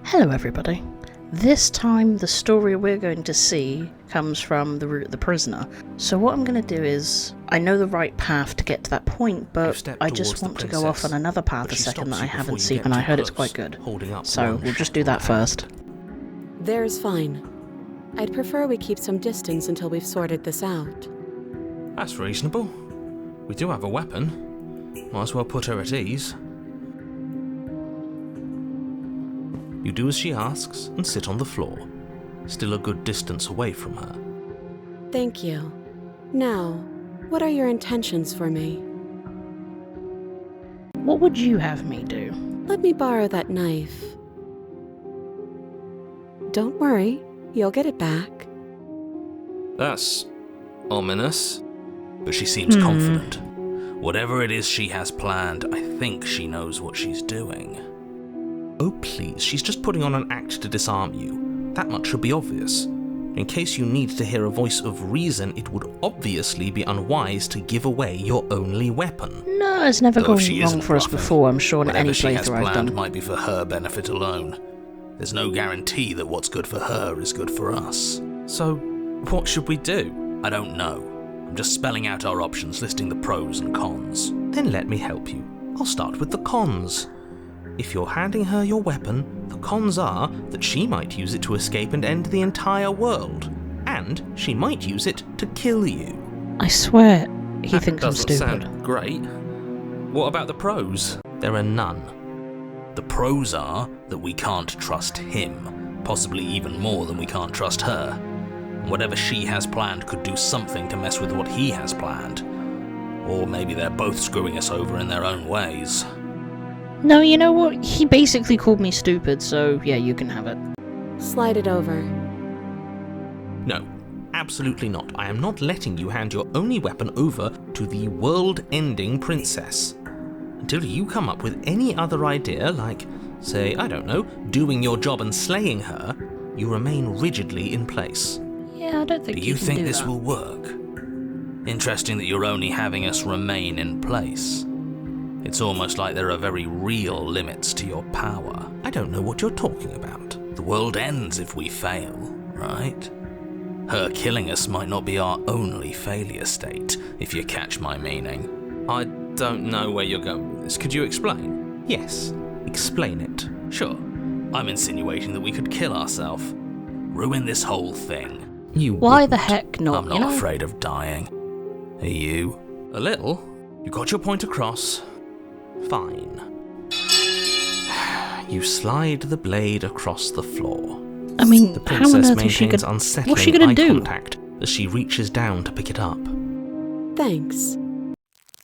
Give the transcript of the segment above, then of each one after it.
Hello everybody. This time the story we're going to see comes from the route of the prisoner. So what I'm going to do is, I know the right path to get to that point, but I just want to go off on another path a second that I haven't seen, and I heard it's quite good. So we'll just do that first. There's fine. I'd prefer we keep some distance until we've sorted this out. That's reasonable. We do have a weapon. Might as well put her at ease. You do as she asks and sit on the floor, still a good distance away from her. Thank you. Now, what are your intentions for me? What would you have me do? Let me borrow that knife. Don't worry, you'll get it back. That's ominous. But she seems confident. Whatever it is she has planned, I think she knows what she's doing. Oh please, she's just putting on an act to disarm you. That much should be obvious. In case you need to hear a voice of reason, it would obviously be unwise to give away your only weapon. No, it's never gone wrong for us before, I'm sure, in any playthrough I've done. Might be for her benefit alone. There's no guarantee that what's good for her is good for us. So, what should we do? I don't know. I'm just spelling out our options, listing the pros and cons. Then let me help you. I'll start with the cons. If you're handing her your weapon, the cons are that she might use it to escape and end the entire world. And she might use it to kill you. I swear, he thinks I'm stupid. Sound great. What about the pros? There are none. The pros are that we can't trust him, possibly even more than we can't trust her. Whatever she has planned could do something to mess with what he has planned. Or maybe they're both screwing us over in their own ways. No, you know what? He basically called me stupid, so yeah, you can have it. Slide it over. No, absolutely not. I am not letting you hand your only weapon over to the world-ending princess. Until you come up with any other idea, like, say, I don't know, doing your job and slaying her, you remain rigidly in place. Yeah, I don't think do you think this that. will work? Interesting that you're only having us remain in place. It's almost like there are very real limits to your power. I don't know what you're talking about. The world ends if we fail, right? Her killing us might not be our only failure state, if you catch my meaning. I don't know where you're going with this. Could you explain? Yes, explain it. Sure. I'm insinuating that we could kill ourselves. Ruin this whole thing. Why the heck not? I'm not afraid of dying. Are you? A little. You got your point across. Fine. You slide the blade across the floor. I mean, the how on princess earth is she maintains gonna... unsettling What's she gonna eye do? contact as she reaches down to pick it up. Thanks.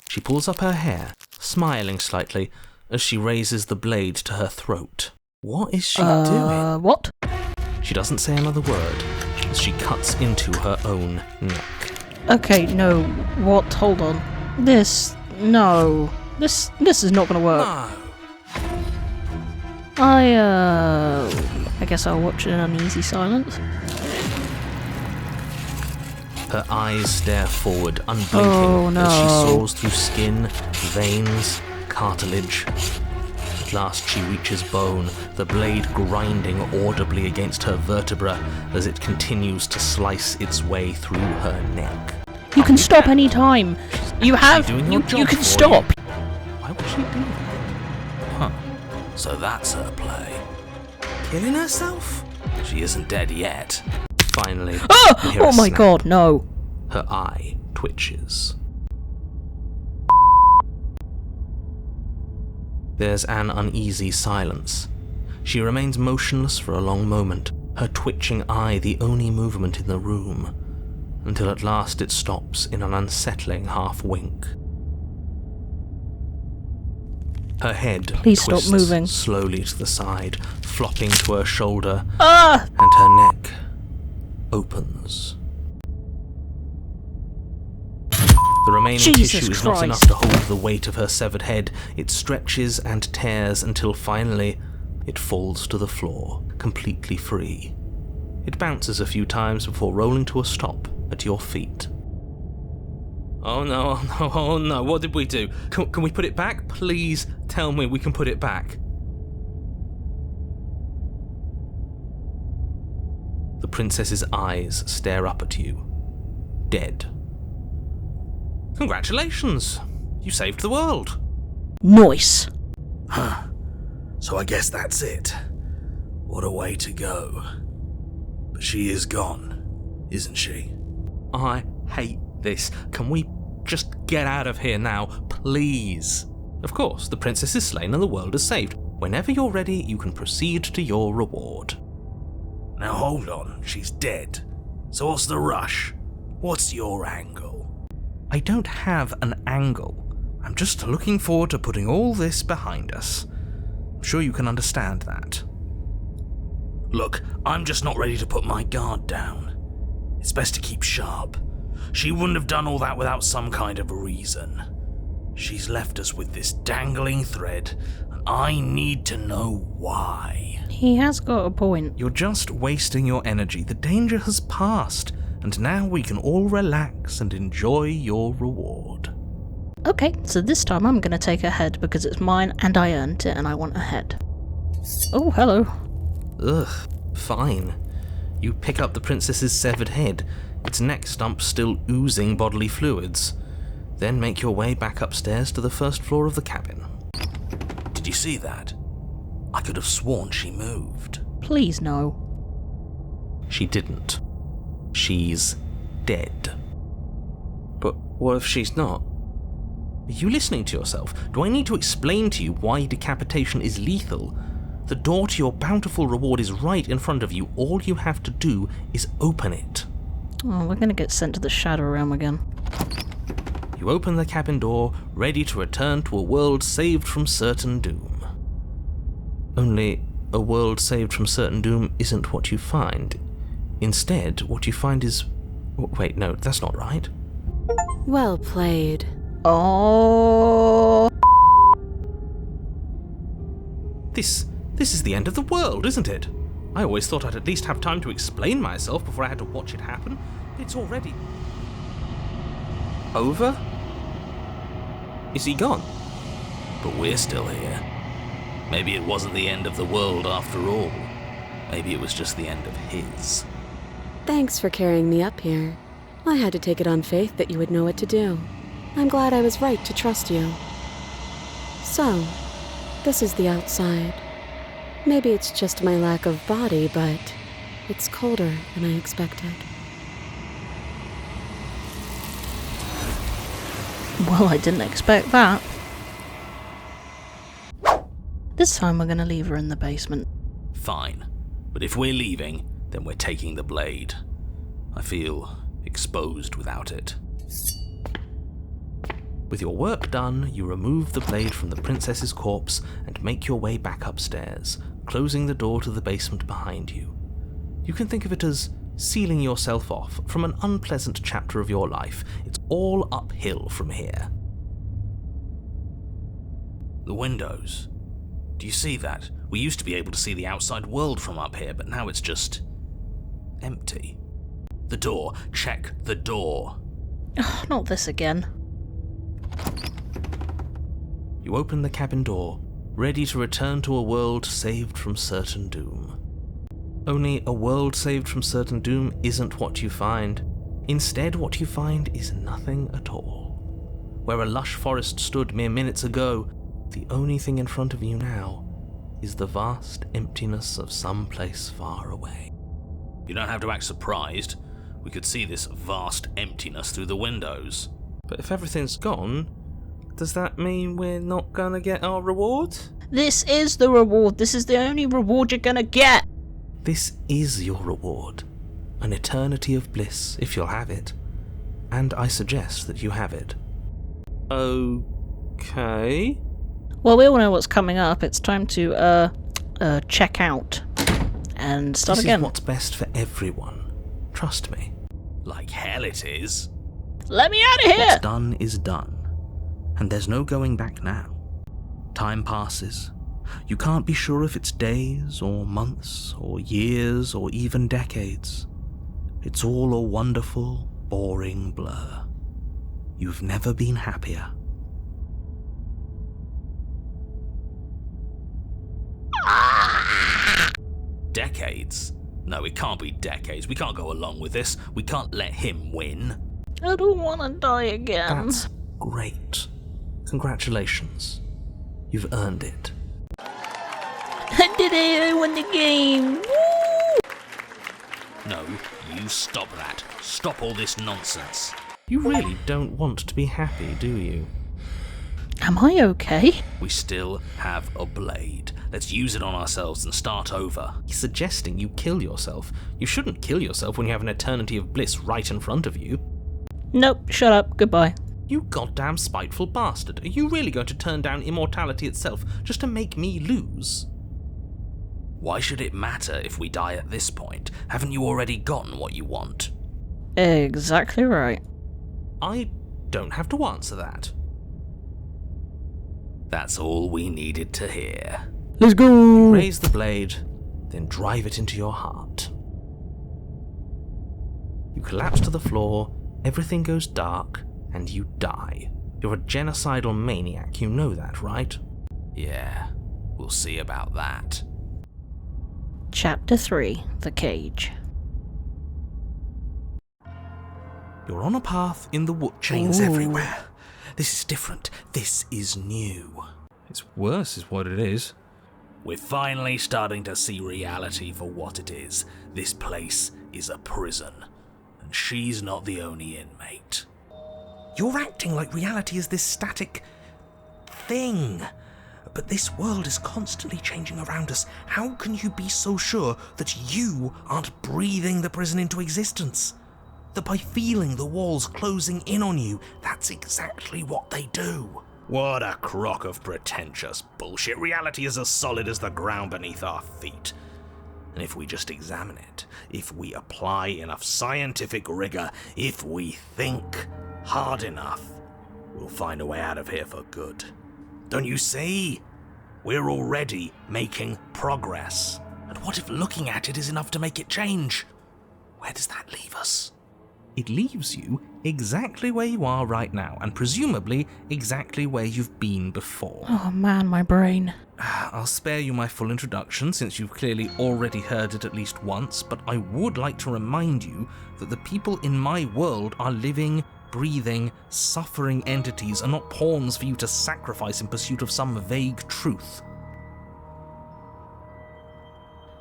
She pulls up her hair, smiling slightly as she raises the blade to her throat. What is she doing? What? She doesn't say another word as she cuts into her own neck. Okay, no. What? Hold on. No. This is not gonna work. No. I guess I'll watch it in uneasy silence. Her eyes stare forward, unblinking, as she saws through skin, veins, cartilage. At last she reaches bone, the blade grinding audibly against her vertebra as it continues to slice its way through her neck. You can stop any time. You can stop. Why would she do that? Huh. So that's her play. Killing herself? She isn't dead yet. Finally, you hear a Oh my snap. god, no. Her eye twitches. There's an uneasy silence. She remains motionless for a long moment, her twitching eye the only movement in the room, until at last it stops in an unsettling half-wink. Her head twists moving. slowly to the side, flopping to her shoulder, Ah! and her neck opens. The remaining tissue is not enough to hold the weight of her severed head. It stretches and tears until finally it falls to the floor, completely free. It bounces a few times before rolling to a stop at your feet. Oh no, what did we do? Can we put it back? Please tell me we can put it back. The princess's eyes stare up at you, dead. Congratulations! You saved the world. Nice. Huh. So I guess that's it. What a way to go. But she is gone, isn't she? I hate this. Can we just get out of here now, please? Of course, the princess is slain and the world is saved. Whenever you're ready, you can proceed to your reward. Now hold on, she's dead. So what's the rush? What's your angle? I don't have an angle. I'm just looking forward to putting all this behind us. I'm sure you can understand that. Look, I'm just not ready to put my guard down. It's best to keep sharp. She wouldn't have done all that without some kind of a reason. She's left us with this dangling thread, and I need to know why. He has got a point. You're just wasting your energy. The danger has passed, and now we can all relax and enjoy your reward. Okay, so this time I'm going to take a head because it's mine and I earned it and I want a head. Oh, hello. Ugh, fine. You pick up the princess's severed head, its neck stump still oozing bodily fluids. Then make your way back upstairs to the first floor of the cabin. Did you see that? I could have sworn she moved. Please no. She didn't. She's dead. But what if she's not? Are you listening to yourself? Do I need to explain to you why decapitation is lethal? The door to your bountiful reward is right in front of you. All you have to do is open it. Oh, we're going to get sent to the Shadow Realm again. You open the cabin door, ready to return to a world saved from certain doom. Only, a world saved from certain doom isn't what you find. Instead, what you find is... Wait, no, that's not right. Well played. Oh. This is the end of the world, isn't it? I always thought I'd at least have time to explain myself before I had to watch it happen. It's already... over? Is he gone? But we're still here. Maybe it wasn't the end of the world after all. Maybe it was just the end of his. Thanks for carrying me up here. I had to take it on faith that you would know what to do. I'm glad I was right to trust you. So, this is the outside. Maybe it's just my lack of body, but it's colder than I expected. Well, I didn't expect that. This time we're going to leave her in the basement. Fine. But if we're leaving, then we're taking the blade. I feel exposed without it. With your work done, you remove the blade from the princess's corpse and make your way back upstairs, closing the door to the basement behind you. You can think of it as sealing yourself off from an unpleasant chapter of your life. It's all uphill from here. The windows. Do you see that? We used to be able to see the outside world from up here, but now it's just... empty. The door. Check the door. Ugh, not this again. You open the cabin door, ready to return to a world saved from certain doom. Only a world saved from certain doom isn't what you find. Instead, what you find is nothing at all. Where a lush forest stood mere minutes ago, the only thing in front of you now is the vast emptiness of some place far away. You don't have to act surprised. We could see this vast emptiness through the windows. But if everything's gone, does that mean we're not gonna get our reward? This is the reward. This is the only reward you're gonna get. This is your reward. An eternity of bliss, if you'll have it. And I suggest that you have it. Okay. Well, we all know what's coming up. It's time to, check out. And start again. This is what's best for everyone. Trust me. Like hell it is. Let me out of here! What's done is done. And there's no going back now. Time passes. You can't be sure if it's days, or months, or years, or even decades. It's all a wonderful, boring blur. You've never been happier. Decades? No, it can't be decades. We can't go along with this. We can't let him win. I don't want to die again. That's great. Congratulations. You've earned it. I did it! I won the game! Woo! No, you stop that. Stop all this nonsense. You really don't want to be happy, do you? Am I okay? We still have a blade. Let's use it on ourselves and start over. He's suggesting you kill yourself. You shouldn't kill yourself when you have an eternity of bliss right in front of you. Nope, shut up, goodbye. You goddamn spiteful bastard. Are you really going to turn down immortality itself just to make me lose? Why should it matter if we die at this point? Haven't you already gotten what you want? Exactly right. I don't have to answer that. That's all we needed to hear. Let's go! Raise the blade, then drive it into your heart. You collapse to the floor, everything goes dark, and you die. You're a genocidal maniac, you know that, right? Yeah, we'll see about that. Chapter 3, The Cage. You're on a path in the wood. Chains everywhere. This is different. This is new. It's worse is what it is. We're finally starting to see reality for what it is. This place is a prison, and she's not the only inmate. You're acting like reality is this static thing. But this world is constantly changing around us. How can you be so sure that you aren't breathing the prison into existence? That by feeling the walls closing in on you, that's exactly what they do. What a crock of pretentious bullshit. Reality is as solid as the ground beneath our feet. And if we just examine it, if we apply enough scientific rigor, if we think hard enough, we'll find a way out of here for good. Don't you see? We're already making progress. And what if looking at it is enough to make it change? Where does that leave us? It leaves you exactly where you are right now, and presumably exactly where you've been before. Oh man, my brain. I'll spare you my full introduction since you've clearly already heard it at least once, but I would like to remind you that the people in my world are living, breathing, suffering entities and not pawns for you to sacrifice in pursuit of some vague truth.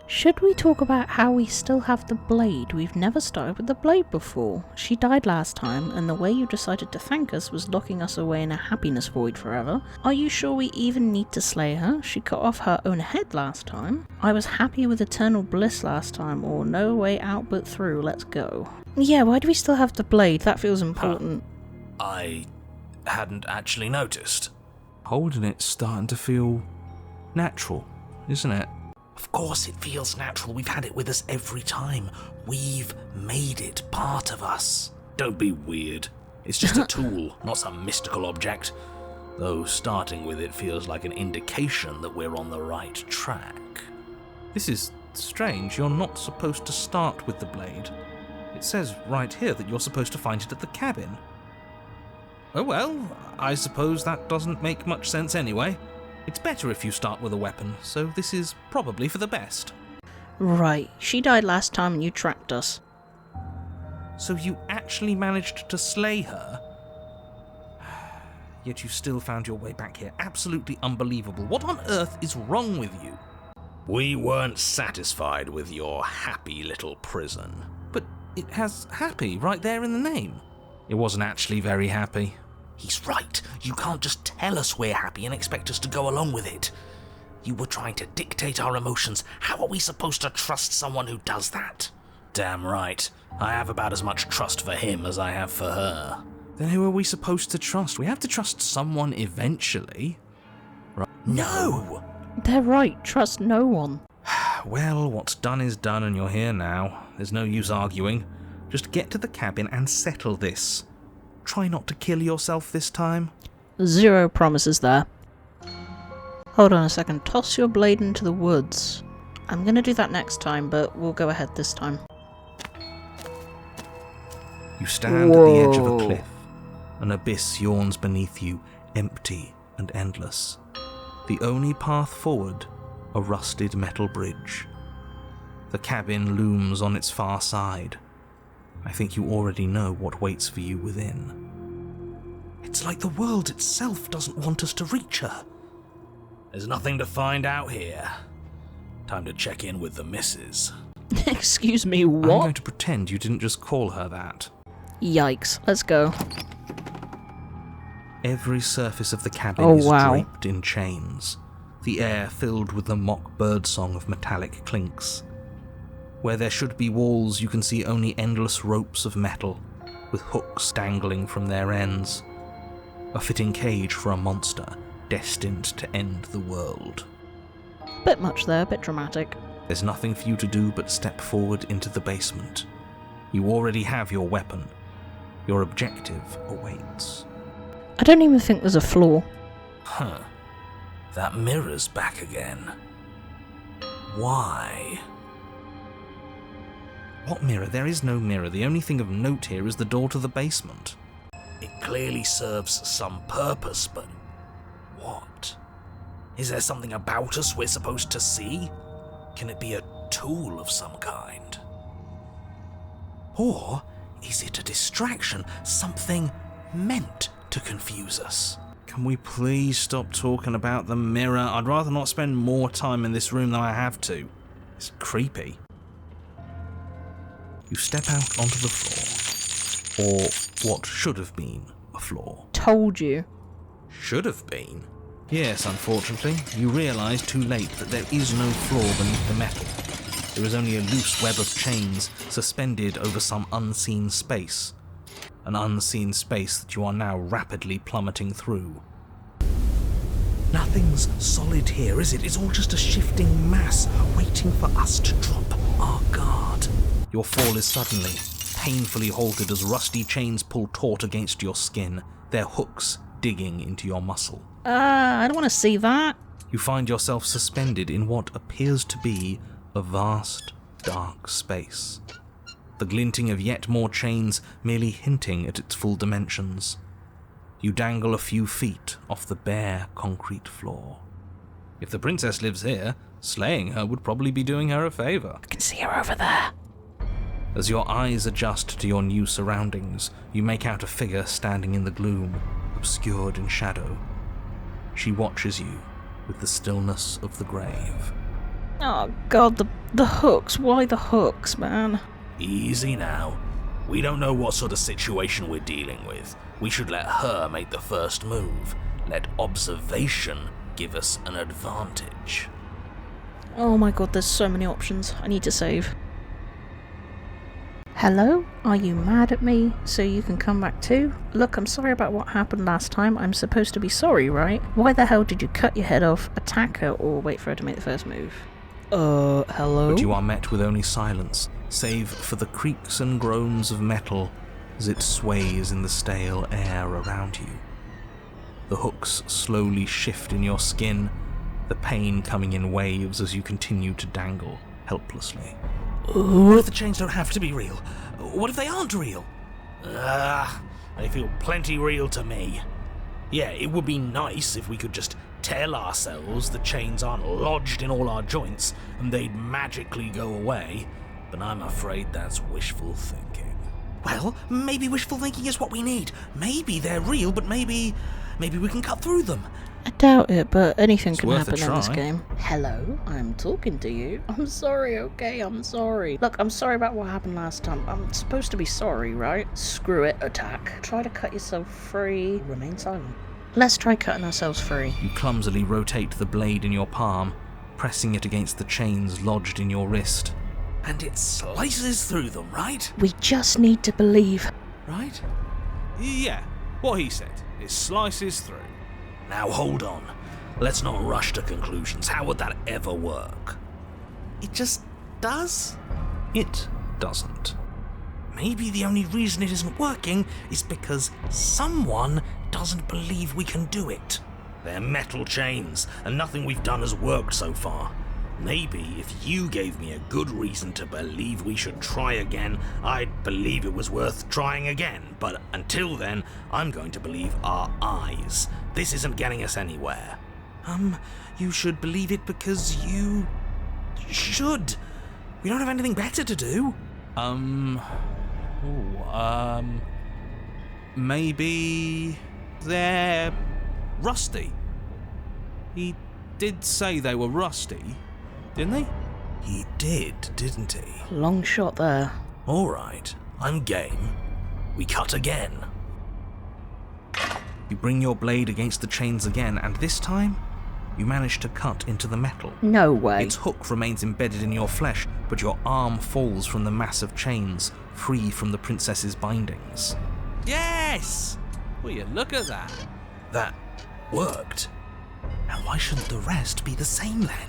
Should we talk about how we still have the blade? We've never started with the blade before. She died last time, and the way you decided to thank us was locking us away in a happiness void forever. Are you sure we even need to slay her? She cut off her own head last time. I was happy with eternal bliss last time, or no way out but through, let's go. Yeah, why do we still have the blade? That feels important. I hadn't actually noticed. Holding it's starting to feel natural, isn't it? Of course it feels natural. We've had it with us every time. We've made it part of us. Don't be weird. It's just a tool, not some mystical object. Though starting with it feels like an indication that we're on the right track. This is strange. You're not supposed to start with the blade. It says right here that you're supposed to find it at the cabin. Oh well, I suppose that doesn't make much sense anyway. It's better if you start with a weapon, so this is probably for the best. Right, she died last time and you tracked us. So you actually managed to slay her? Yet you still found your way back here. Absolutely unbelievable. What on earth is wrong with you? We weren't satisfied with your happy little prison. But it has happy right there in the name. It wasn't actually very happy. He's right. You can't just tell us we're happy and expect us to go along with it. You were trying to dictate our emotions. How are we supposed to trust someone who does that? Damn right. I have about as much trust for him as I have for her. Then who are we supposed to trust? We have to trust someone eventually. Right? No! They're right, trust no one. Well, what's done is done and you're here now. There's no use arguing. Just get to the cabin and settle this. Try not to kill yourself this time. Zero promises there. Hold on a second, toss your blade into the woods. I'm gonna do that next time, but we'll go ahead this time. You stand at the edge of a cliff. An abyss yawns beneath you, empty and endless. The only path forward, a rusted metal bridge. The cabin looms on its far side. I think you already know what waits for you within. It's like the world itself doesn't want us to reach her. There's nothing to find out here. Time to check in with the missus. Excuse me, I'm what? going to pretend you didn't just call her that. Yikes, let's go. Every surface of the cabin is wow. draped in chains, the air filled with the mock birdsong of metallic clinks. Where there should be walls, you can see only endless ropes of metal, with hooks dangling from their ends. A fitting cage for a monster destined to end the world. Bit much there, bit dramatic. There's nothing for you to do but step forward into the basement. You already have your weapon. Your objective awaits. I don't even think there's a floor. Huh. That mirror's back again. Why? What mirror? There is no mirror. The only thing of note here is the door to the basement. It clearly serves some purpose, but what? Is there something about us we're supposed to see? Can it be a tool of some kind? Or is it a distraction, something meant to confuse us? Can we please stop talking about the mirror? I'd rather not spend more time in this room than I have to. It's creepy. You step out onto the floor. Or what should have been a floor. Told you. Should have been? Yes, unfortunately. You realise too late that there is no floor beneath the metal. There is only a loose web of chains suspended over some unseen space. An unseen space that you are now rapidly plummeting through. Nothing's solid here, is it? It's all just a shifting mass waiting for us to drop our guard. Your fall is suddenly, painfully halted as rusty chains pull taut against your skin, their hooks digging into your muscle. I don't want to see that. You find yourself suspended in what appears to be a vast, dark space. The glinting of yet more chains merely hinting at its full dimensions. You dangle a few feet off the bare concrete floor. If the princess lives here, slaying her would probably be doing her a favour. I can see her over there. As your eyes adjust to your new surroundings, you make out a figure standing in the gloom, obscured in shadow. She watches you with the stillness of the grave. Oh god, the hooks. Why the hooks, man? Easy now. We don't know what sort of situation we're dealing with. We should let her make the first move. Let observation give us an advantage. Oh my god, there's so many options. I need to save. Hello? Are you mad at me so you can come back too? Look, I'm sorry about what happened last time. I'm supposed to be sorry, right? Why the hell did you cut your head off, attack her, or wait for her to make the first move? Hello? But you are met with only silence, save for the creaks and groans of metal as it sways in the stale air around you. The hooks slowly shift in your skin, the pain coming in waves as you continue to dangle helplessly. What if the chains don't have to be real? What if they aren't real? They feel plenty real to me. Yeah, it would be nice if we could just tell ourselves the chains aren't lodged in all our joints and they'd magically go away, but I'm afraid that's wishful thinking. Well, maybe wishful thinking is what we need. Maybe they're real, but maybe we can cut through them. I doubt it, but anything It's can worth a happen in this try. game. Hello? I'm talking to you. I'm sorry, okay? I'm sorry. Look, I'm sorry about what happened last time. I'm supposed to be sorry, right? Screw it, attack. Try to cut yourself free. Remain silent. Let's try cutting ourselves free. You clumsily rotate the blade in your palm, pressing it against the chains lodged in your wrist. And it slices through them, right? We just need to believe. Right? Yeah, what he said. It slices through. Now hold on. Let's not rush to conclusions. How would that ever work? It just does? It doesn't. Maybe the only reason it isn't working is because someone doesn't believe we can do it. They're metal chains, and nothing we've done has worked so far. Maybe if you gave me a good reason to believe we should try again, I'd believe it was worth trying again. But until then, I'm going to believe our eyes. This isn't getting us anywhere. You should believe it because you should. We don't have anything better to do. Maybe they're rusty. He did say they were rusty, didn't he? He did, didn't he? Long shot there. All right, I'm game. We cut again. You bring your blade against the chains again, and this time, you manage to cut into the metal. No way. Its hook remains embedded in your flesh, but your arm falls from the mass of chains, free from the princess's bindings. Yes! Will you look at that? That worked. And why shouldn't the rest be the same then?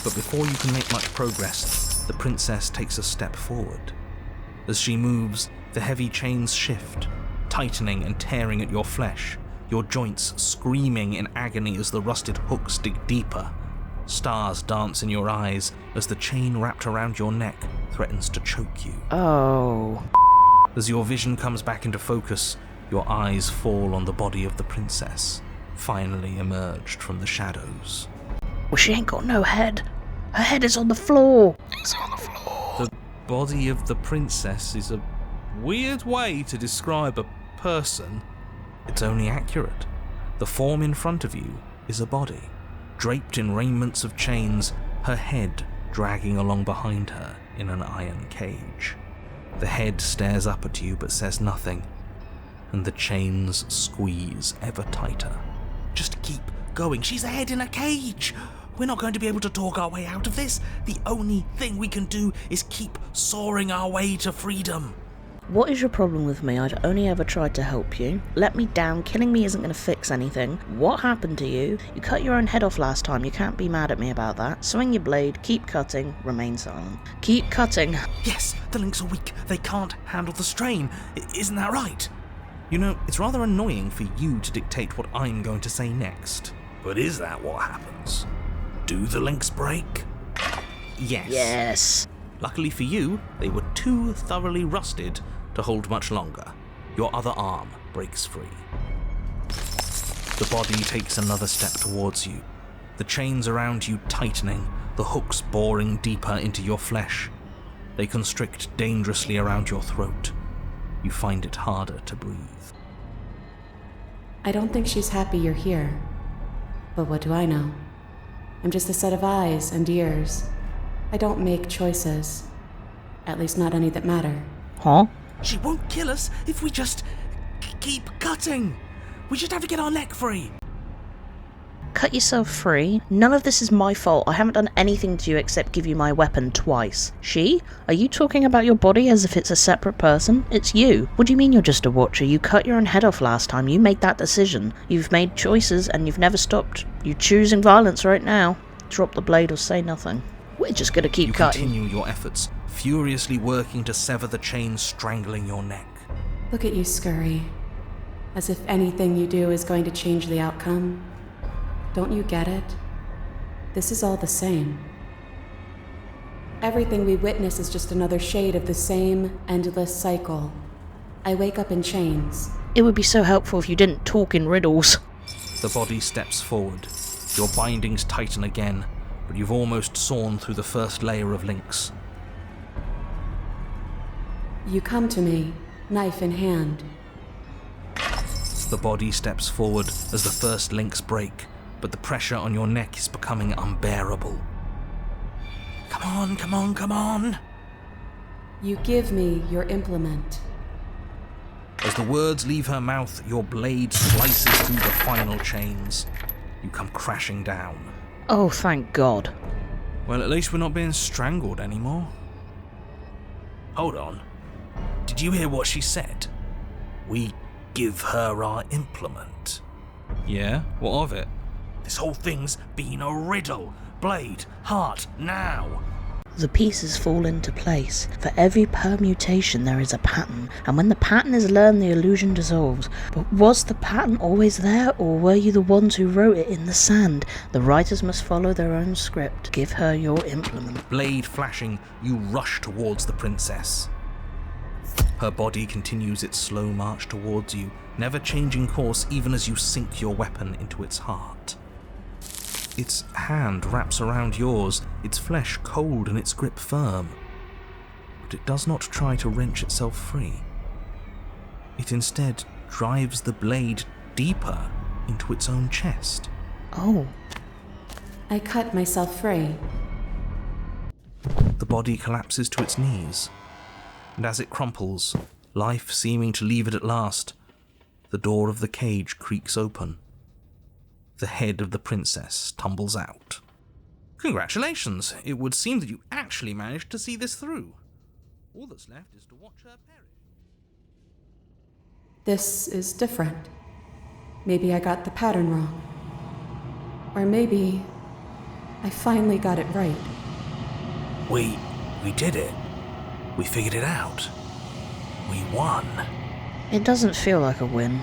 But before you can make much progress, the princess takes a step forward. As she moves, the heavy chains shift, tightening and tearing at your flesh, your joints screaming in agony as the rusted hooks dig deeper. Stars dance in your eyes as the chain wrapped around your neck threatens to choke you. Oh. As your vision comes back into focus, your eyes fall on the body of the princess, finally emerged from the shadows. Well, she ain't got no head. Her head is on the floor. The body of the princess is a weird way to describe a person. It's only accurate. The form in front of you is a body, draped in raiments of chains, her head dragging along behind her in an iron cage. The head stares up at you but says nothing, and the chains squeeze ever tighter. Just keep going. She's a head in a cage. We're not going to be able to talk our way out of this. The only thing we can do is keep soaring our way to freedom. What is your problem with me? I'd only ever tried to help you. Let me down. Killing me isn't going to fix anything. What happened to you? You cut your own head off last time. You can't be mad at me about that. Swing your blade. Keep cutting. Remain silent. Keep cutting. Yes, the links are weak. They can't handle the strain. Isn't that right? You know, it's rather annoying for you to dictate what I'm going to say next. But is that what happens? Do the links break? Yes. Yes. Luckily for you, they were too thoroughly rusted to hold much longer. Your other arm breaks free. The body takes another step towards you, the chains around you tightening, the hooks boring deeper into your flesh. They constrict dangerously around your throat. You find it harder to breathe. I don't think she's happy you're here. But what do I know? I'm just a set of eyes and ears. I don't make choices. At least not any that matter. Huh? She won't kill us if we just keep cutting. We just have to get our neck free. Cut yourself free? None of this is my fault. I haven't done anything to you except give you my weapon twice. She? Are you talking about your body as if it's a separate person? It's you. What do you mean you're just a watcher? You cut your own head off last time. You made that decision. You've made choices and you've never stopped. You're choosing violence right now. Drop the blade or say nothing. We're just gonna keep cutting. You continue your efforts, furiously working to sever the chains strangling your neck. Look at you scurry. As if anything you do is going to change the outcome. Don't you get it? This is all the same. Everything we witness is just another shade of the same endless cycle. I wake up in chains. It would be so helpful if you didn't talk in riddles. The body steps forward. Your bindings tighten again, but you've almost sawn through the first layer of links. You come to me, knife in hand. The body steps forward as the first links break, but the pressure on your neck is becoming unbearable. Come on, come on, come on. You give me your implement. As the words leave her mouth, your blade slices through the final chains. You come crashing down. Oh, thank God. Well, at least we're not being strangled anymore. Hold on. Did you hear what she said? We give her our implement. Yeah? What of it? This whole thing's been a riddle. Blade, heart, now. The pieces fall into place. For every permutation there is a pattern, and when the pattern is learned the illusion dissolves. But was the pattern always there, or were you the ones who wrote it in the sand? The writers must follow their own script. Give her your implement. Blade flashing, you rush towards the princess. Her body continues its slow march towards you, never changing course even as you sink your weapon into its heart. Its hand wraps around yours, its flesh cold and its grip firm. But it does not try to wrench itself free. It instead drives the blade deeper into its own chest. Oh. I cut myself free. The body collapses to its knees, and as it crumples, life seeming to leave it at last, the door of the cage creaks open. The head of the princess tumbles out. Congratulations! It would seem that you actually managed to see this through. All that's left is to watch her perish. This is different. Maybe I got the pattern wrong. Or maybe I finally got it right. We did it. We figured it out. We won. It doesn't feel like a win.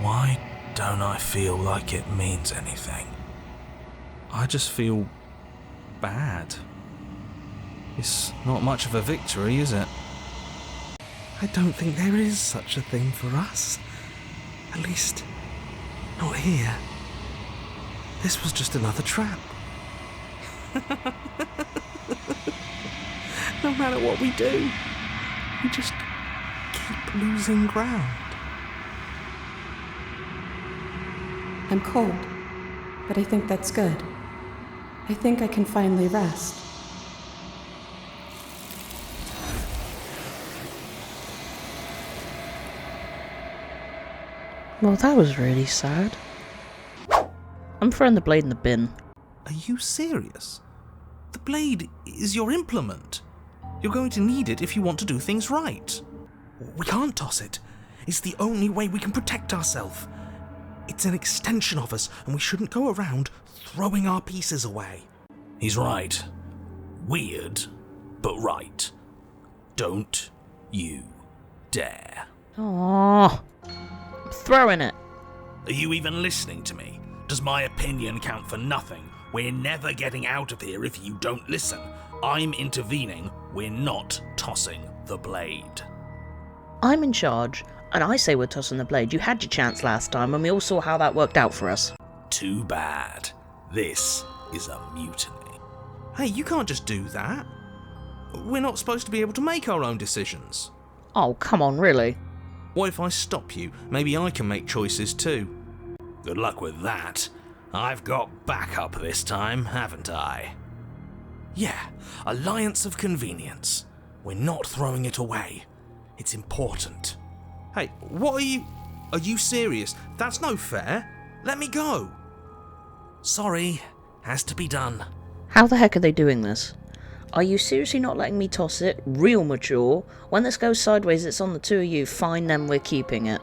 Why don't I feel like it means anything? I just feel bad. It's not much of a victory, is it? I don't think there is such a thing for us. At least, not here. This was just another trap. No matter what we do, we just keep losing ground. I'm cold, but I think that's good. I think I can finally rest. Well, that was really sad. I'm throwing the blade in the bin. Are you serious? The blade is your implement. You're going to need it if you want to do things right. We can't toss it. It's the only way we can protect ourselves. It's an extension of us, and we shouldn't go around throwing our pieces away. He's right. Weird, but right. Don't you dare. Aww. I'm throwing it. Are you even listening to me? Does my opinion count for nothing? We're never getting out of here if you don't listen. I'm intervening. We're not tossing the blade. I'm in charge, and I say we're tossing the blade. You had your chance last time, and we all saw how that worked out for us. Too bad. This is a mutiny. Hey, you can't just do that. We're not supposed to be able to make our own decisions. Oh, come on, really? What if I stop you? Maybe I can make choices too. Good luck with that. I've got backup this time, haven't I? Yeah, alliance of convenience. We're not throwing it away. It's important. Hey, what are you... Are you serious? That's no fair. Let me go. Sorry, has to be done. How the heck are they doing this? Are you seriously not letting me toss it? Real mature. When this goes sideways, it's on the two of you. Fine, then we're keeping it.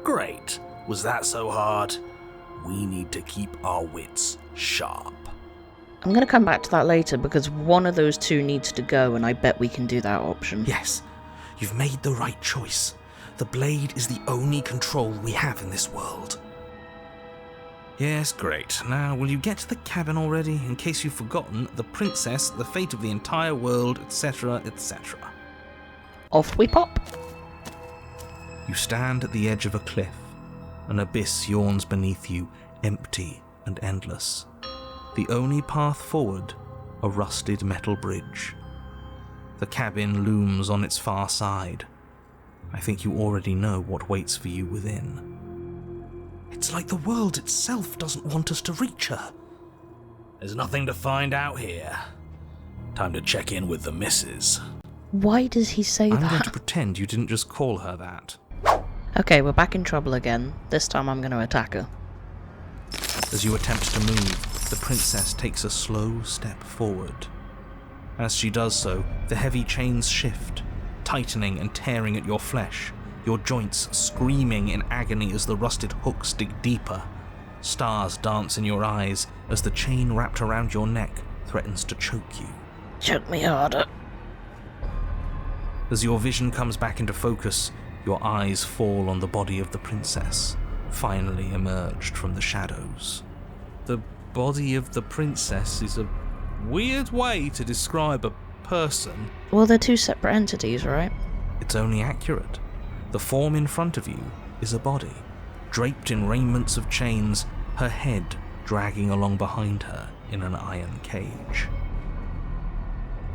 Great. Was that so hard? We need to keep our wits sharp. I'm going to come back to that later because one of those two needs to go, and I bet we can do that option. Yes, you've made the right choice. The blade is the only control we have in this world. Yes, great. Now, will you get to the cabin already? In case you've forgotten, the princess, the fate of the entire world, etc., etc. Off we pop. You stand at the edge of a cliff. An abyss yawns beneath you, empty and endless. The only path forward, a rusted metal bridge. The cabin looms on its far side. I think you already know what waits for you within. It's like the world itself doesn't want us to reach her. There's nothing to find out here. Time to check in with the missus. Why does he say I'm that? going to pretend you didn't just call her that. Okay, we're back in trouble again. This time I'm going to attack her. As you attempt to move, the princess takes a slow step forward. As she does so, the heavy chains shift, tightening and tearing at your flesh, your joints screaming in agony as the rusted hooks dig deeper. Stars dance in your eyes as the chain wrapped around your neck threatens to choke you. Choke me harder. As your vision comes back into focus, your eyes fall on the body of the princess, finally emerged from the shadows. The body of the princess is a weird way to describe a person. Well, they're two separate entities, right? It's only accurate. The form in front of you is a body, draped in raiments of chains, her head dragging along behind her in an iron cage.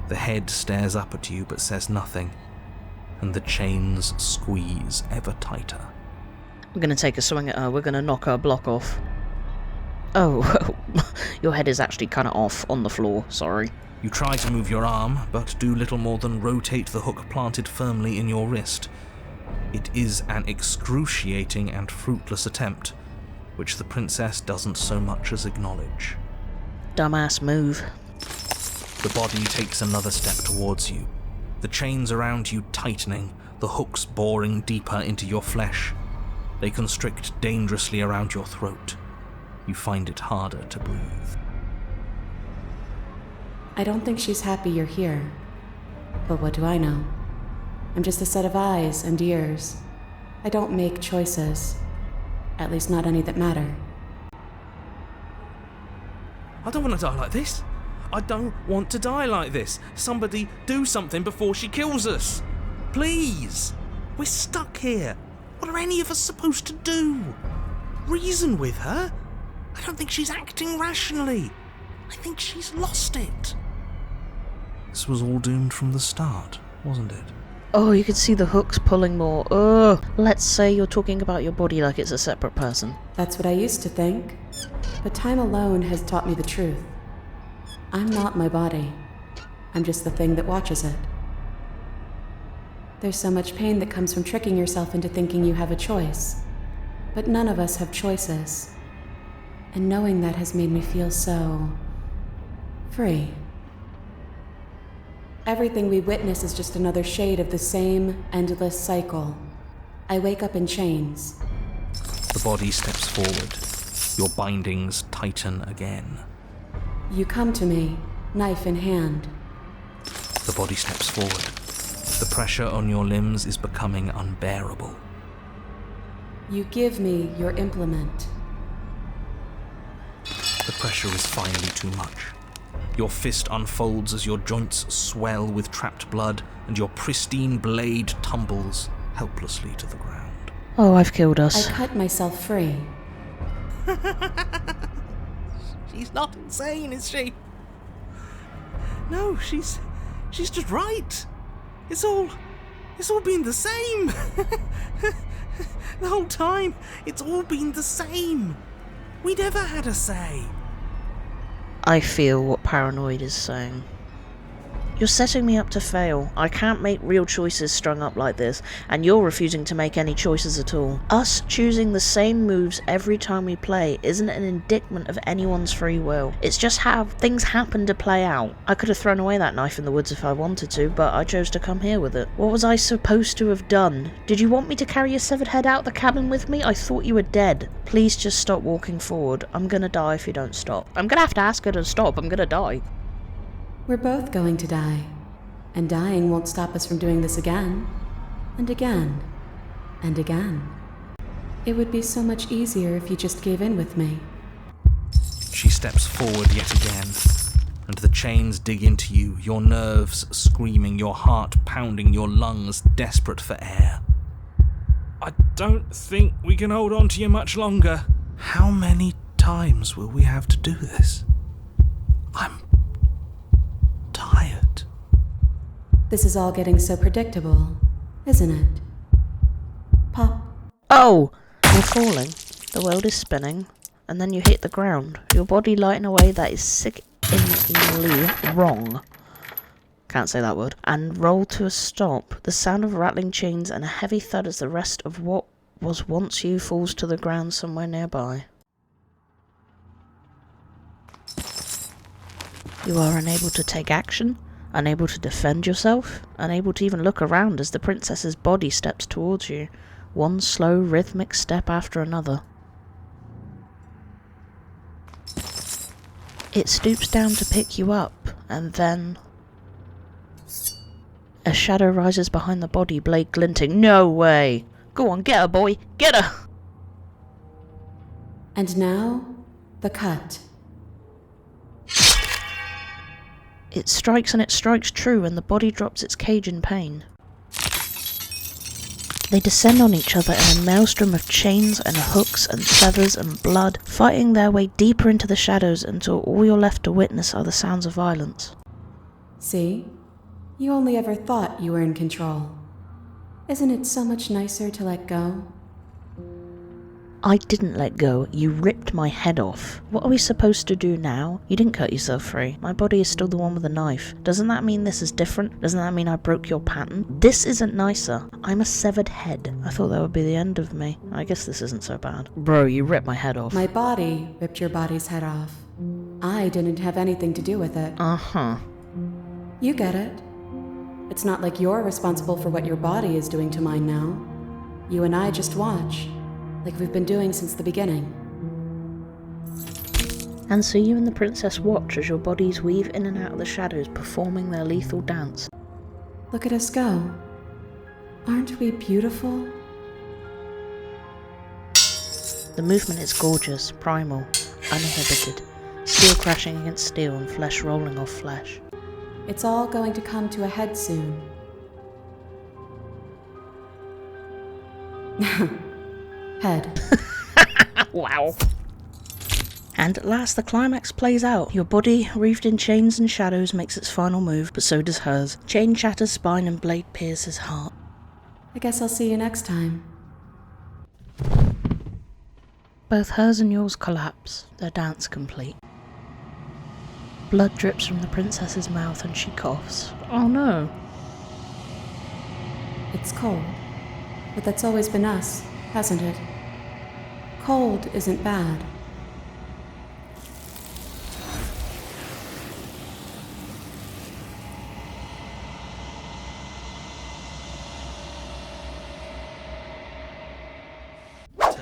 The head stares up at you but says nothing, and the chains squeeze ever tighter. I'm gonna take a swing at her. We're gonna knock her block off. Oh, your head is actually kind of off on the floor, sorry. You try to move your arm, but do little more than rotate the hook planted firmly in your wrist. It is an excruciating and fruitless attempt, which the princess doesn't so much as acknowledge. Dumbass move. The body takes another step towards you, the chains around you tightening, the hooks boring deeper into your flesh. They constrict dangerously around your throat. You find it harder to breathe. I don't think she's happy you're here. But what do I know? I'm just a set of eyes and ears. I don't make choices. At least not any that matter. I don't want to die like this. I don't want to die like this. Somebody do something before she kills us. Please. We're stuck here. What are any of us supposed to do? Reason with her? I don't think she's acting rationally. I think she's lost it. This was all doomed from the start, wasn't it? Oh, you can see the hooks pulling more. Ugh. Let's say you're talking about your body like it's a separate person. That's what I used to think. But time alone has taught me the truth. I'm not my body. I'm just the thing that watches it. There's so much pain that comes from tricking yourself into thinking you have a choice. But none of us have choices. And knowing that has made me feel so... free. Everything we witness is just another shade of the same endless cycle. I wake up in chains. The body steps forward. Your bindings tighten again. You come to me, knife in hand. The body steps forward. The pressure on your limbs is becoming unbearable. You give me your implement. The pressure is finally too much. Your fist unfolds as your joints swell with trapped blood, and your pristine blade tumbles helplessly to the ground. Oh, I've killed us. I cut myself free. She's not insane, is she? No, she's just right. It's all been the same. The whole time, it's all been the same. We never had a say. I feel what Paranoid is saying. You're setting me up to fail. I can't make real choices strung up like this, and you're refusing to make any choices at all. Us choosing the same moves every time we play isn't an indictment of anyone's free will. It's just how things happen to play out. I could have thrown away that knife in the woods if I wanted to, but I chose to come here with it. What was I supposed to have done? Did you want me to carry your severed head out the cabin with me? I thought you were dead. Please just stop walking forward. I'm gonna die if you don't stop. I'm gonna have to ask her to stop. I'm gonna die. We're both going to die. And dying won't stop us from doing this again. And again. And again. It would be so much easier if you just gave in with me. She steps forward yet again, and the chains dig into you, your nerves screaming, your heart pounding, your lungs desperate for air. I don't think we can hold on to you much longer. How many times will we have to do this? I'm tired. This is all getting so predictable, isn't it? Pop. Oh! You're falling. The world is spinning. And then you hit the ground. Your body light in a way that is sickeningly wrong. Can't say that word. And roll to a stop. The sound of rattling chains and a heavy thud as the rest of what was once you falls to the ground somewhere nearby. You are unable to take action, unable to defend yourself, unable to even look around as the princess's body steps towards you, one slow, rhythmic step after another. It stoops down to pick you up, and then... a shadow rises behind the body, blade glinting. No way! Go on, get her, boy! Get her! And now, the cut. It strikes and it strikes true, and the body drops its cage in pain. They descend on each other in a maelstrom of chains and hooks and feathers and blood, fighting their way deeper into the shadows until all you're left to witness are the sounds of violence. See? You only ever thought you were in control. Isn't it so much nicer to let go? I didn't let go. You ripped my head off. What are we supposed to do now? You didn't cut yourself free. My body is still the one with the knife. Doesn't that mean this is different? Doesn't that mean I broke your pattern? This isn't nicer. I'm a severed head. I thought that would be the end of me. I guess this isn't so bad. Bro, you ripped my head off. My body ripped your body's head off. I didn't have anything to do with it. Uh-huh. You get it. It's not like you're responsible for what your body is doing to mine now. You and I just watch. Like we've been doing since the beginning. And so you and the princess watch as your bodies weave in and out of the shadows, performing their lethal dance. Look at us go. Aren't we beautiful? The movement is gorgeous, primal, uninhibited. Steel crashing against steel and flesh rolling off flesh. It's all going to come to a head soon. Head. Wow. And at last the climax plays out. Your body, wreathed in chains and shadows, makes its final move, but so does hers. Chain shatters spine and blade pierces heart. I guess I'll see you next time. Both hers and yours collapse, their dance complete. Blood drips from the princess's mouth and she coughs. Oh no. It's cold, but that's always been us, hasn't it? Cold isn't bad.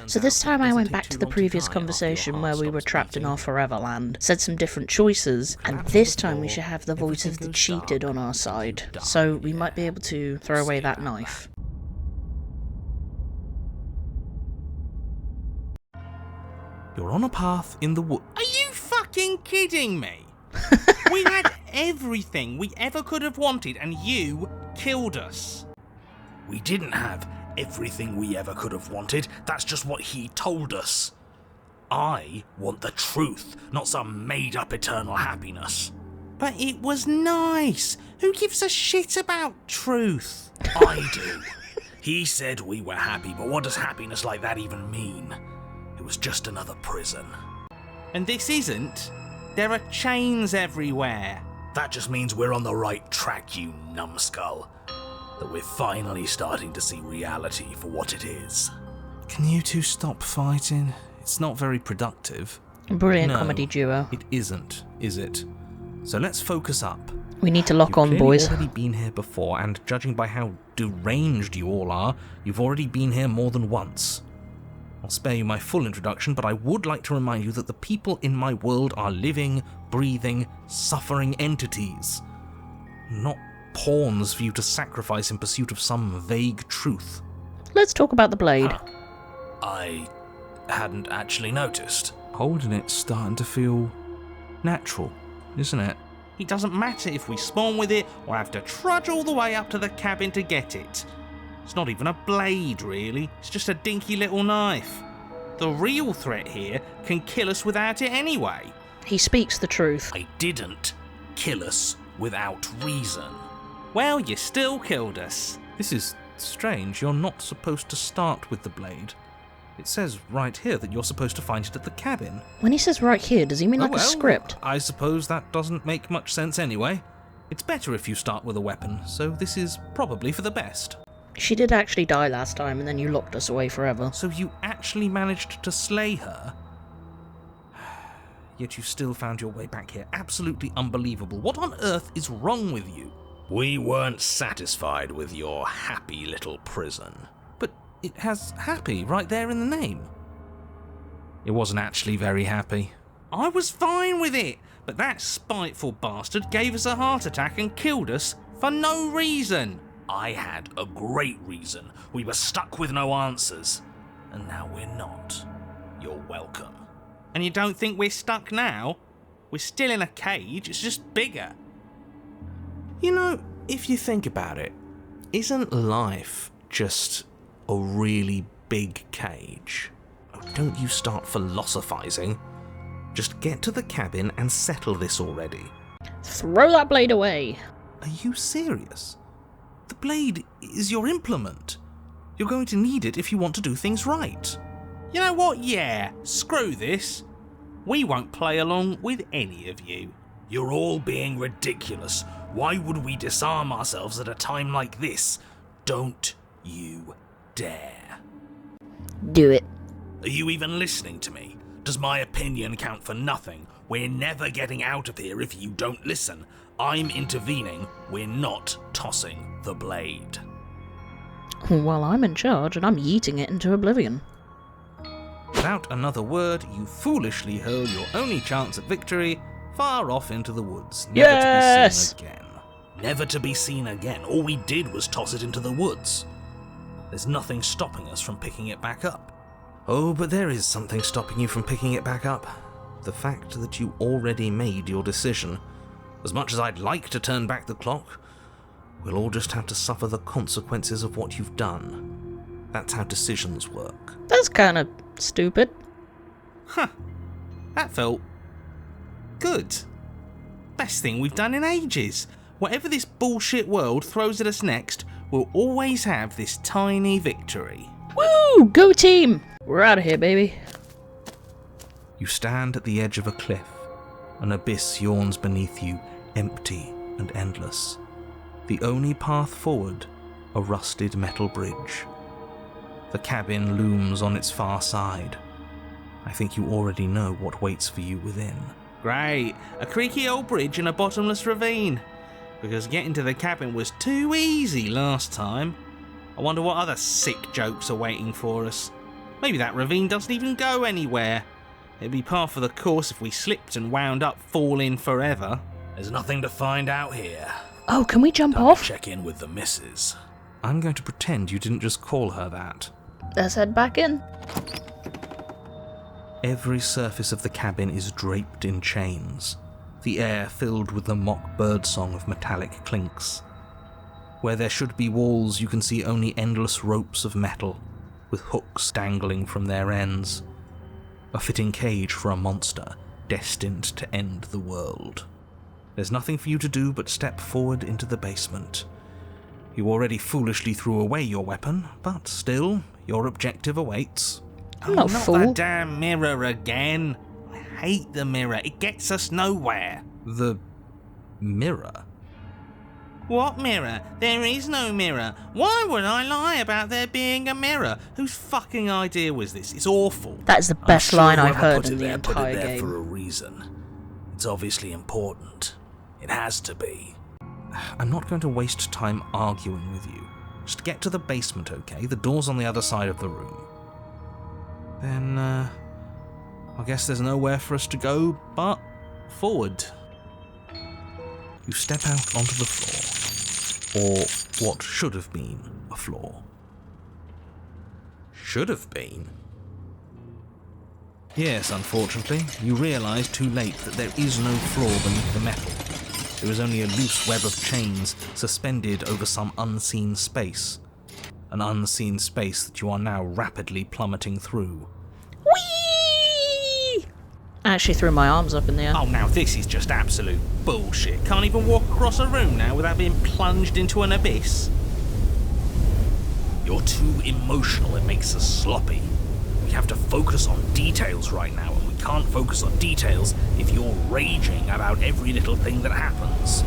So this time I went back to the previous conversation where we were trapped in our forever land, said some different choices, and this time we should have the voice of the cheated on our side, so we might be able to throw away that knife. You're on a path in the wood. Are you fucking kidding me? We had everything we ever could have wanted and you killed us. We didn't have everything we ever could have wanted. That's just what he told us. I want the truth, not some made-up eternal happiness. But it was nice. Who gives a shit about truth? I do. He said we were happy, but what does happiness like that even mean? It was just another prison. And this isn't. There are chains everywhere. That just means we're on the right track, you numbskull. That we're finally starting to see reality for what it is. Can you two stop fighting? It's not very productive. Brilliant No, comedy duo. It isn't, is it? So let's focus up. We need to lock You've on, clearly boys. already been here before, and judging by how deranged you all are, you've already been here more than once. I'll spare you my full introduction, but I would like to remind you that the people in my world are living, breathing, suffering entities. Not pawns for you to sacrifice in pursuit of some vague truth. Let's talk about the blade. I hadn't actually noticed. Holding it's starting to feel natural, isn't it? It doesn't matter if we spawn with it or have to trudge all the way up to the cabin to get it. It's not even a blade, really. It's just a dinky little knife. The real threat here can kill us without it anyway. He speaks the truth. I didn't kill us without reason. Well, you still killed us. This is strange. You're not supposed to start with the blade. It says right here that you're supposed to find it at the cabin. When he says right here, does he mean like a script? I suppose that doesn't make much sense anyway. It's better if you start with a weapon, so this is probably for the best. She did actually die last time, and then you locked us away forever. So you actually managed to slay her? Yet you still found your way back here. Absolutely unbelievable. What on earth is wrong with you? We weren't satisfied with your happy little prison. But it has happy right there in the name. It wasn't actually very happy. I was fine with it, but that spiteful bastard gave us a heart attack and killed us for no reason. I had a great reason. We were stuck with no answers. And now we're not. You're welcome. And you don't think we're stuck now? We're still in a cage, it's just bigger. You know, if you think about it, isn't life just a really big cage. Oh, don't you start philosophizing. Just get to the cabin and settle this already. Throw that blade away. Are you serious? The blade is your implement. You're going to need it if you want to do things right. You know what? Yeah, screw this. We won't play along with any of you. You're all being ridiculous. Why would we disarm ourselves at a time like this? Don't you dare. Do it. Are you even listening to me? Does my opinion count for nothing? We're never getting out of here if you don't listen. I'm intervening. We're not tossing the blade. Well, I'm in charge and I'm yeeting it into oblivion. Without another word, you foolishly hurl your only chance at victory far off into the woods, never to be seen again. Never to be seen again. All we did was toss it into the woods. There's nothing stopping us from picking it back up. Oh, but there is something stopping you from picking it back up. The fact that you already made your decision. As much as I'd like to turn back the clock, we'll all just have to suffer the consequences of what you've done. That's how decisions work. That's kind of stupid. Huh. That felt good. Best thing we've done in ages. Whatever this bullshit world throws at us next, we'll always have this tiny victory. Woo! Go team! We're out of here, baby. You stand at the edge of a cliff. An abyss yawns beneath you, empty and endless. The only path forward, a rusted metal bridge. The cabin looms on its far side. I think you already know what waits for you within. Great, a creaky old bridge and a bottomless ravine. Because getting to the cabin was too easy last time. I wonder what other sick jokes are waiting for us. Maybe that ravine doesn't even go anywhere. It'd be par for the course if we slipped and wound up falling forever. There's nothing to find out here. Oh, can we jump Time off? to check in with the missus. I'm going to pretend you didn't just call her that. Let's head back in. Every surface of the cabin is draped in chains, the air filled with the mock birdsong of metallic clinks. Where there should be walls, you can see only endless ropes of metal, with hooks dangling from their ends. A fitting cage for a monster destined to end the world. There's nothing for you to do but step forward into the basement. You already foolishly threw away your weapon, but still, your objective awaits. I'm not a Not fool. the damn mirror again. I hate the mirror. It gets us nowhere. The mirror? What mirror? There is no mirror. Why would I lie about there being a mirror? Whose fucking idea was this? It's awful. That is the best I'm sure line I've whoever heard put in it the there, put it entire there game. for a reason. It's obviously important. It has to be. I'm not going to waste time arguing with you. Just get to the basement, okay? The door's on the other side of the room. Then, I guess there's nowhere for us to go but forward. You step out onto the floor, or what should have been a floor. Should have been. Yes, unfortunately, you realise too late that there is no floor beneath the metal. There is only a loose web of chains suspended over some unseen space. An unseen space that you are now rapidly plummeting through. Whee! I actually threw my arms up in the air. Oh, now this is just absolute bullshit. Can't even walk across a room now without being plunged into an abyss. You're too emotional, it makes us sloppy. We have to focus on details right now, and we can't focus on details if you're raging about every little thing that happens.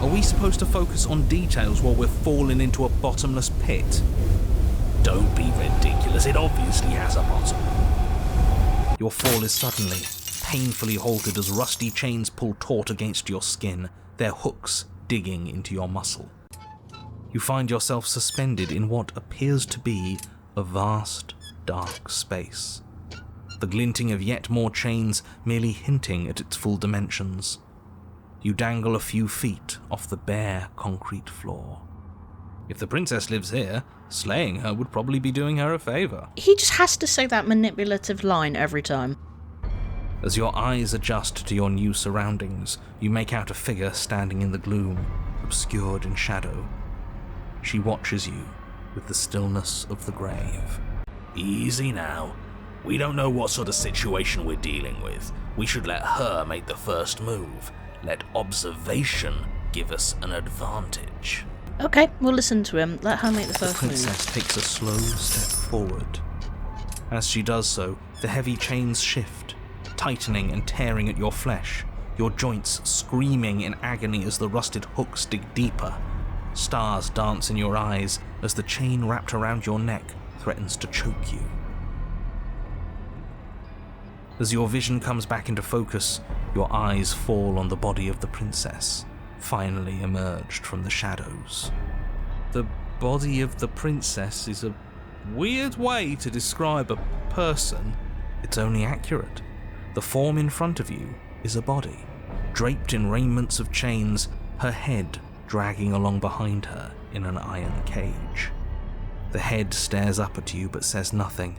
Are we supposed to focus on details while we're falling into a bottomless pit? Don't be ridiculous, it obviously has a bottom. Your fall is suddenly, painfully halted as rusty chains pull taut against your skin, their hooks digging into your muscle. You find yourself suspended in what appears to be a vast, dark space. The glinting of yet more chains merely hinting at its full dimensions. You dangle a few feet off the bare concrete floor. If the princess lives here, slaying her would probably be doing her a favour. He just has to say that manipulative line every time. As your eyes adjust to your new surroundings, you make out a figure standing in the gloom, obscured in shadow. She watches you, with the stillness of the grave. Easy now. We don't know what sort of situation we're dealing with. We should let her make the first move. Let observation give us an advantage. Okay, we'll listen to him. Let her make the The first move. princess takes a slow step forward. As she does so, the heavy chains shift, tightening and tearing at your flesh, your joints screaming in agony as the rusted hooks dig deeper. Stars dance in your eyes as the chain wrapped around your neck threatens to choke you. As your vision comes back into focus, your eyes fall on the body of the princess, finally emerged from the shadows. The body of the princess is a weird way to describe a person. It's only accurate. The form in front of you is a body, draped in raiments of chains, her head dragging along behind her in an iron cage. The head stares up at you but says nothing,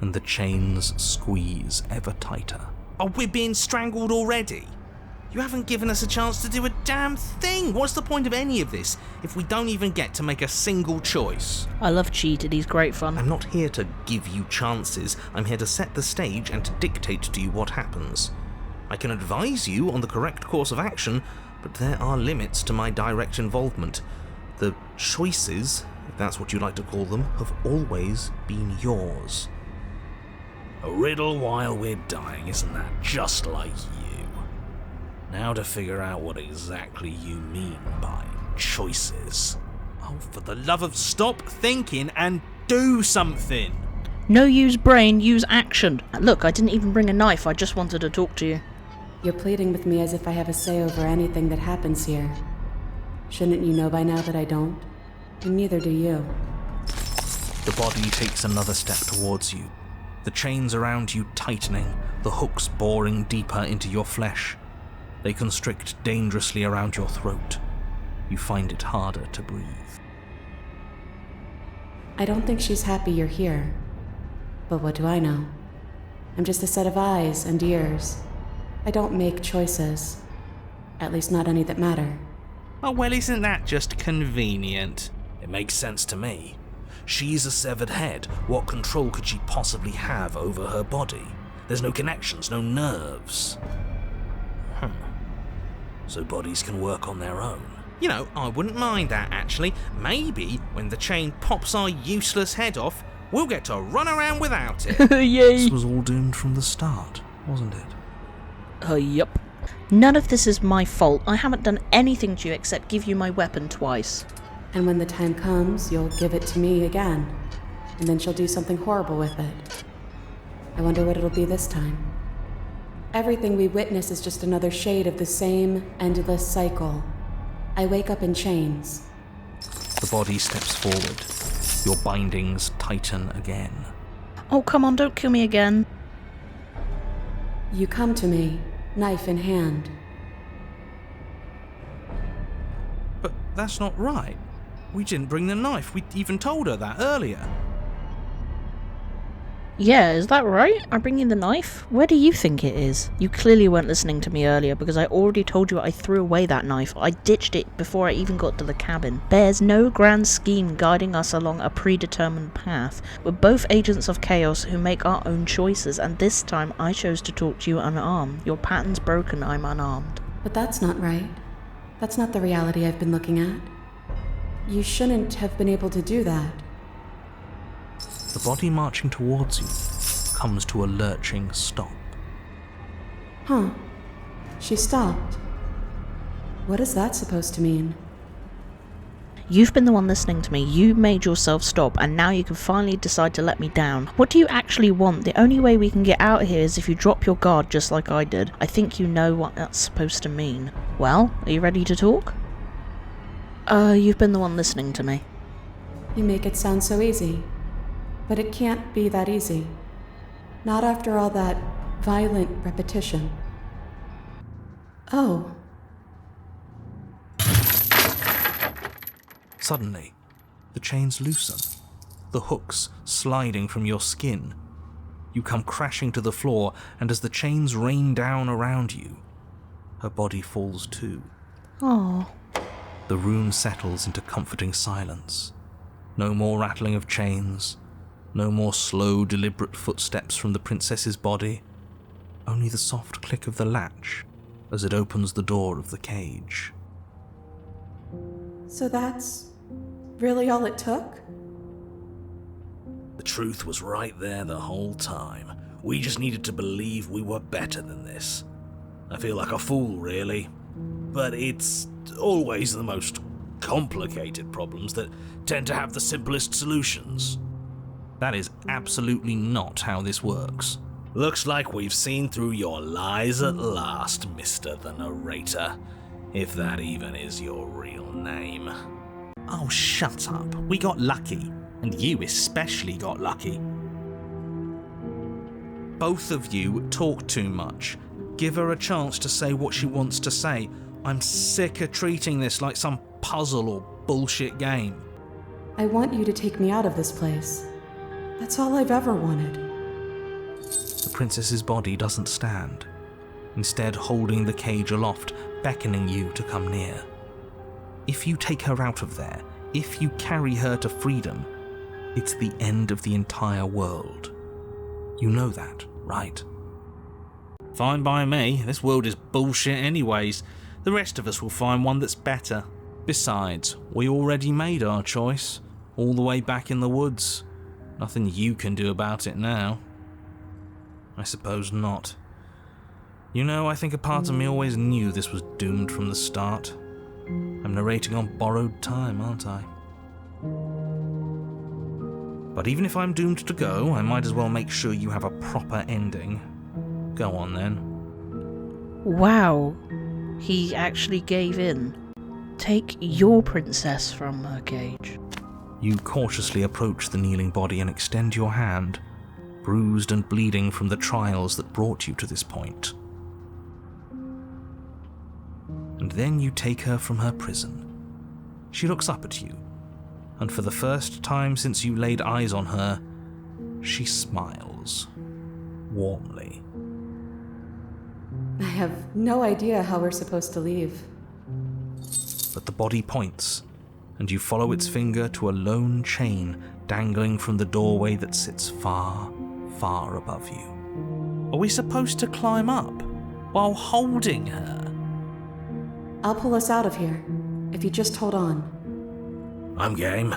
and the chains squeeze ever tighter. Oh, we're being strangled already? You haven't given us a chance to do a damn thing. What's the point of any of this if we don't even get to make a single choice? I love Cheated, he's great fun. I'm not here to give you chances. I'm here to set the stage and to dictate to you what happens. I can advise you on the correct course of action, but there are limits to my direct involvement. The choices, if that's what you like to call them, have always been yours. A riddle while we're dying, isn't that just like you? Now to figure out what exactly you mean by choices. Oh, for the love of stop thinking and do something! No use brain, use action. Look, I didn't even bring a knife, I just wanted to talk to you. You're pleading with me as if I have a say over anything that happens here. Shouldn't you know by now that I don't? And neither do you. The body takes another step towards you, the chains around you tightening, the hooks boring deeper into your flesh. They constrict dangerously around your throat. You find it harder to breathe. I don't think she's happy you're here. But what do I know? I'm just a set of eyes and ears. I don't make choices. At least not any that matter. Oh, well, isn't that just convenient? It makes sense to me. She's a severed head. What control could she possibly have over her body? There's no connections, no nerves. So bodies can work on their own. You know, I wouldn't mind that, actually. Maybe when the chain pops our useless head off, we'll get to run around without it. Yay! This was all doomed from the start, wasn't it? Yup. None of this is my fault. I haven't done anything to you except give you my weapon twice. And when the time comes, you'll give it to me again. And then she'll do something horrible with it. I wonder what it'll be this time. Everything we witness is just another shade of the same endless cycle. I wake up in chains. The body steps forward. Your bindings tighten again. Oh, come on, don't kill me again. You come to me, knife in hand. But that's not right. We didn't bring the knife. We even told her that earlier. Yeah, is that right? I bring you the knife? Where do you think it is? You clearly weren't listening to me earlier because I already told you I threw away that knife. I ditched it before I even got to the cabin. There's no grand scheme guiding us along a predetermined path. We're both agents of chaos who make our own choices, and this time I chose to talk to you unarmed. Your pattern's broken, I'm unarmed. But that's not right. That's not the reality I've been looking at. You shouldn't have been able to do that. The body marching towards you comes to a lurching stop. Huh. She stopped. What is that supposed to mean? You've been the one listening to me, you made yourself stop, and now you can finally decide to let me down. What do you actually want? The only way we can get out of here is if you drop your guard just like I did. I think you know what that's supposed to mean. Well, are you ready to talk? You've been the one listening to me. You make it sound so easy. But it can't be that easy. Not after all that violent repetition. Oh. Suddenly, the chains loosen, the hooks sliding from your skin. You come crashing to the floor, and as the chains rain down around you, her body falls too. Oh. The room settles into comforting silence. No more rattling of chains, no more slow, deliberate footsteps from the princess's body, only the soft click of the latch as it opens the door of the cage. So that's really all it took? The truth was right there the whole time. We just needed to believe we were better than this. I feel like a fool, really. But it's always the most complicated problems that tend to have the simplest solutions. That is absolutely not how this works. Looks like we've seen through your lies at last, Mr. the Narrator. If that even is your real name. Oh, shut up. We got lucky. And you especially got lucky. Both of you talk too much. Give her a chance to say what she wants to say. I'm sick of treating this like some puzzle or bullshit game. I want you to take me out of this place. That's all I've ever wanted. The princess's body doesn't stand, instead holding the cage aloft, beckoning you to come near. If you take her out of there, if you carry her to freedom, it's the end of the entire world. You know that, right? Fine by me. This world is bullshit anyways. The rest of us will find one that's better. Besides, we already made our choice, all the way back in the woods. Nothing you can do about it now. I suppose not. You know, I think a part of me always knew this was doomed from the start. I'm narrating on borrowed time, aren't I? But even if I'm doomed to go, I might as well make sure you have a proper ending. Go on then. Wow, he actually gave in. Take your princess from her cage. You cautiously approach the kneeling body and extend your hand, bruised and bleeding from the trials that brought you to this point. And then you take her from her prison. She looks up at you, and for the first time since you laid eyes on her, she smiles, warmly. I have no idea how we're supposed to leave. But the body points, and you follow its finger to a lone chain dangling from the doorway that sits far, far above you. Are we supposed to climb up while holding her? I'll pull us out of here, if you just hold on. I'm game.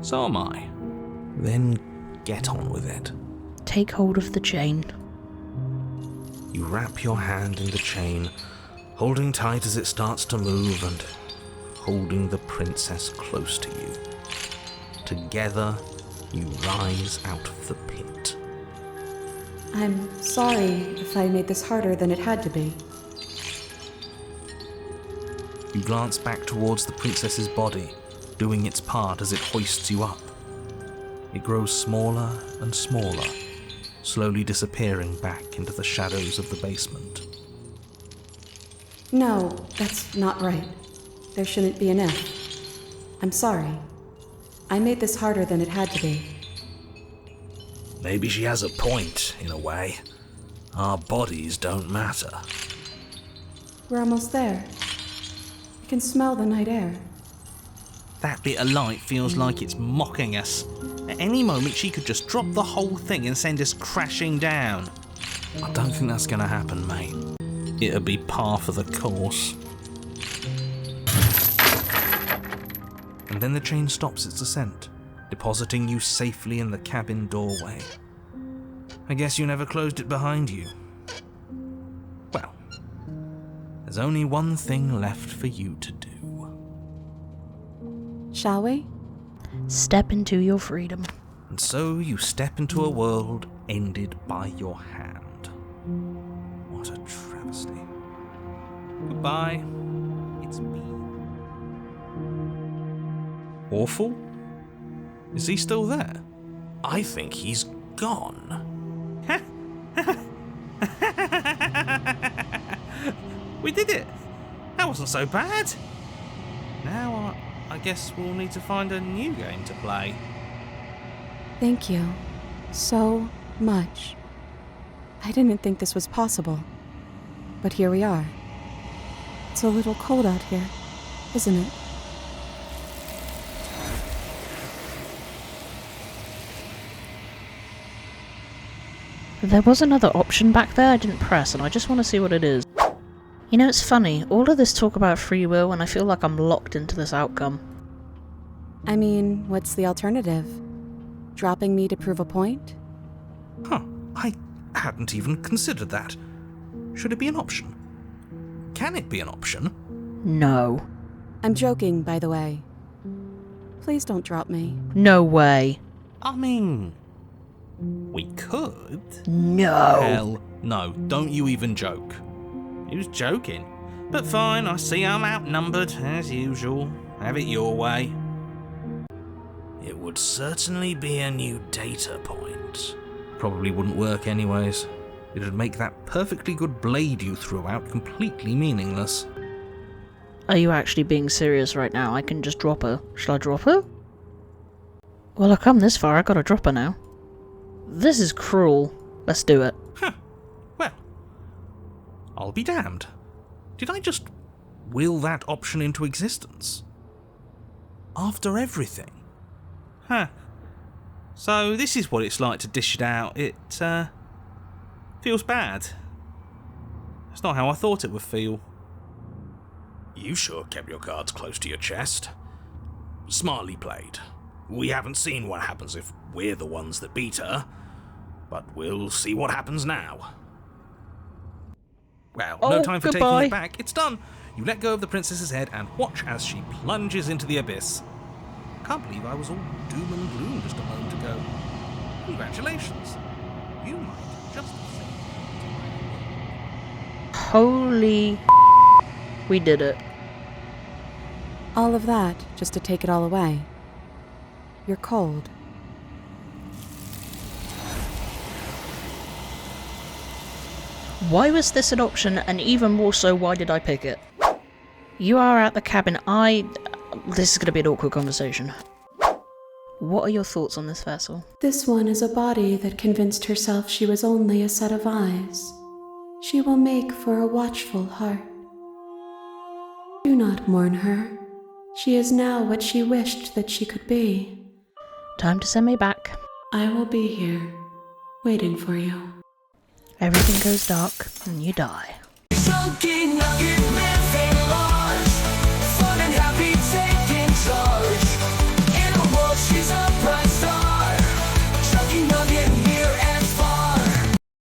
So am I. Then get on with it. Take hold of the chain. You wrap your hand in the chain, holding tight as it starts to move and holding the princess close to you. Together, you rise out of the pit. I'm sorry if I made this harder than it had to be. You glance back towards the princess's body, doing its part as it hoists you up. It grows smaller and smaller, slowly disappearing back into the shadows of the basement. No, that's not right. There shouldn't be an if. I'm sorry. I made this harder than it had to be. Maybe she has a point, in a way. Our bodies don't matter. We're almost there. I can smell the night air. That bit of light feels like it's mocking us. At any moment, she could just drop the whole thing and send us crashing down. I don't think that's going to happen, mate. It'll be par for the course. And then the chain stops its ascent, depositing you safely in the cabin doorway. I guess you never closed it behind you. Well, there's only one thing left for you to do. Shall we? Step into your freedom. And so you step into a world ended by your hand. What a travesty. Goodbye. It's me. Awful? Is he still there? I think he's gone. We did it! That wasn't so bad. Now I guess we'll need to find a new game to play. Thank you so much. I didn't think this was possible, but here we are. It's a little cold out here, isn't it? There was another option back there I didn't press, and I just want to see what it is. You know, it's funny, all of this talk about free will, and I feel like I'm locked into this outcome. I mean, what's the alternative? Dropping me to prove a point? Huh, I hadn't even considered that. Should it be an option? Can it be an option? No. I'm joking, by the way. Please don't drop me. No way. I mean, we could. No. Hell, no, don't you even joke. He was joking. But fine, I see I'm outnumbered, as usual. Have it your way. It would certainly be a new data point. Probably wouldn't work anyways. It'd make that perfectly good blade you threw out completely meaningless. Are you actually being serious right now? I can just drop her. Shall I drop her? Well, I've come this far, I gotta drop her now. This is cruel. Let's do it. Huh. Well, I'll be damned. Did I just will that option into existence? After everything? Huh. So this is what it's like to dish it out. It, feels bad. It's not how I thought it would feel. You sure kept your cards close to your chest. Smartly played. We haven't seen what happens if we're the ones that beat her, but we'll see what happens now. Well, Oh, no time for goodbye. taking it back. It's done. You let go of the princess's head and watch as she plunges into the abyss. Can't believe I was all doom and gloom just a moment ago. Congratulations. You might just think. Holy we did it. All of that just to take it all away. You're cold. Why was this an option, and even more so, why did I pick it? You are at the cabin. This is going to be an awkward conversation. What are your thoughts on this vessel? This one is a body that convinced herself she was only a set of eyes. She will make for a watchful heart. Do not mourn her. She is now what she wished that she could be. Time to send me back. I will be here, waiting for you. Everything goes dark, and you die.